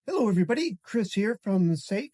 Hello, everybody. Chris here from SAFE.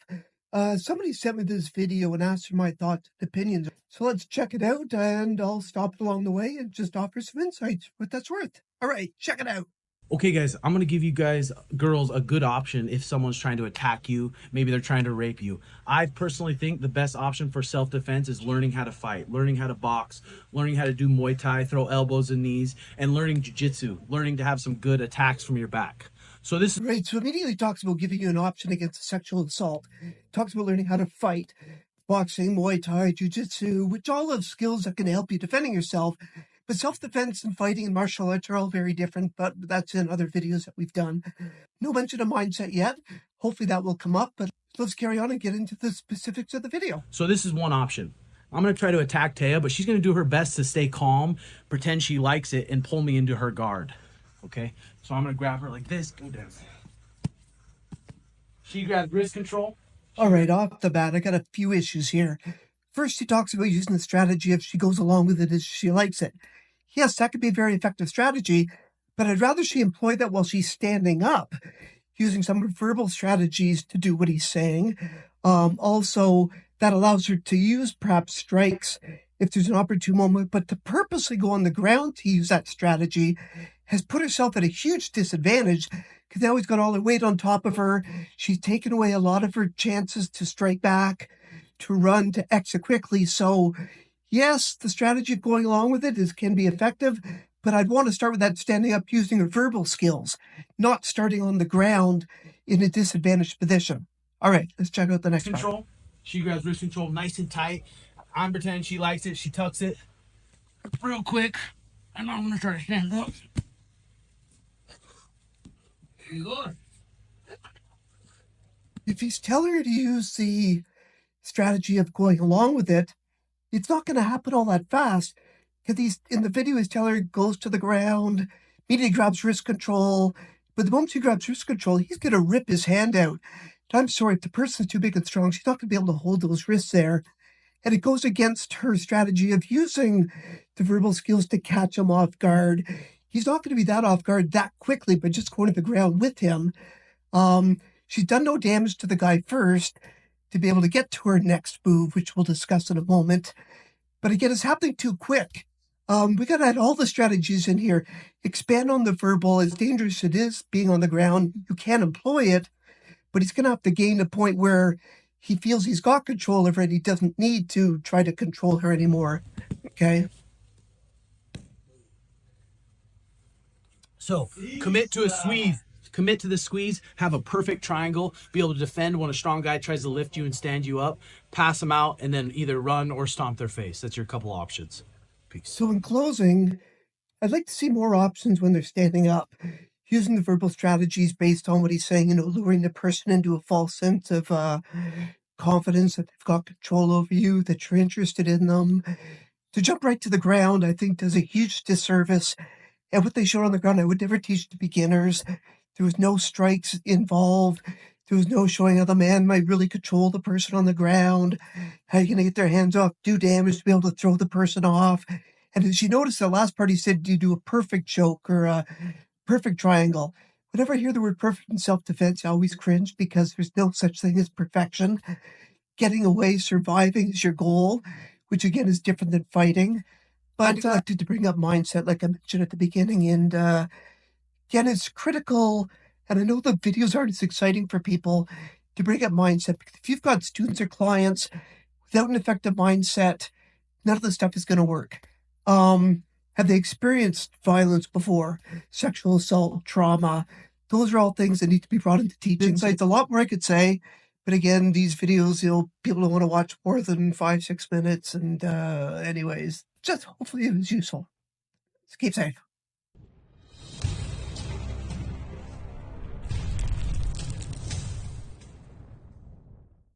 Somebody sent me this video and asked for my thoughts and opinions. So let's check it out, and I'll stop along the way and just offer some insights, what that's worth. All right, check it out. Okay, guys, I'm going to give you guys, girls, a good option if someone's trying to attack you. Maybe they're trying to rape you. I personally think the best option for self-defense is learning how to fight, learning how to box, learning how to do Muay Thai, throw elbows and knees, and learning Jiu-Jitsu, learning to have some good attacks from your back. So this is right. So immediately talks about giving you an option against sexual assault. Talks about learning how to fight, boxing, Muay Thai, Jiu-Jitsu, which all have skills that can help you defending yourself. But self-defense and fighting and martial arts are all very different, but that's in other videos that we've done. No mention of mindset yet. Hopefully that will come up, but let's carry on and get into the specifics of the video. So this is one option. I'm going to try to attack Taya, but she's going to do her best to stay calm, pretend she likes it, and pull me into her guard. Okay? So I'm going to grab her like this, go down. She grabs wrist control. All right, off the bat, I got a few issues here. First, he talks about using the strategy if she goes along with it as she likes it. Yes, that could be a very effective strategy, but I'd rather she employ that while she's standing up, using some verbal strategies to do what he's saying. Also, that allows her to use perhaps strikes if there's an opportune moment, but to purposely go on the ground to use that strategy has put herself at a huge disadvantage because now he's got all her weight on top of her. She's taken away a lot of her chances to strike back, to run, to exit quickly. So yes, the strategy of going along with it can be effective, but I'd want to start with that standing up using her verbal skills, not starting on the ground in a disadvantaged position. All right, let's check out the next control. part. She grabs wrist control nice and tight. I'm pretending she likes it. She tucks it real quick. And I'm going to try to stand up. Good. If he's telling her to use the strategy of going along with it, it's not going to happen all that fast because he's in the video. He's telling her goes to the ground, immediately grabs wrist control. But the moment she grabs wrist control, he's going to rip his hand out. I'm sorry, if the person's too big and strong, she's not going to be able to hold those wrists there. And it goes against her strategy of using the verbal skills to catch him off guard. He's not going to be that off guard that quickly, but just going to the ground with him. She's done no damage to the guy first to be able to get to her next move, which we'll discuss in a moment. But again, it's happening too quick. We got to add all the strategies in here. Expand on the verbal. As dangerous as it is being on the ground, you can employ it, but he's going to have to gain a point where he feels he's got control over it. He doesn't need to try to control her anymore. Okay? So, commit to a squeeze. Commit to the squeeze. Have a perfect triangle. Be able to defend when a strong guy tries to lift you and stand you up. Pass them out, and then either run or stomp their face. That's your couple options. Peace. So in closing, I'd like to see more options when they're standing up, using the verbal strategies based on what he's saying, luring the person into a false sense of confidence that they've got control over you, that you're interested in them. To jump right to the ground, I think, does a huge disservice. And what they showed on the ground, I would never teach to beginners. There was no strikes involved. There was no showing how the man might really control the person on the ground. How are you going to get their hands off, do damage to be able to throw the person off? And as you notice, the last part he said, you do a perfect choke or a perfect triangle. Whenever I hear the word perfect in self-defense, I always cringe because there's no such thing as perfection. Getting away, surviving is your goal, which again is different than fighting. But I like to bring up mindset, like I mentioned at the beginning. And again, it's critical. And I know the videos aren't as exciting for people to bring up mindset, because if you've got students or clients without an effective mindset, none of this stuff is going to work. Have they experienced violence before? Sexual assault, trauma? Those are all things that need to be brought into teaching. So it's a lot more I could say. But again, these videos, people don't want to watch more than 5-6 minutes. And anyways, just hopefully it was useful. So keep safe.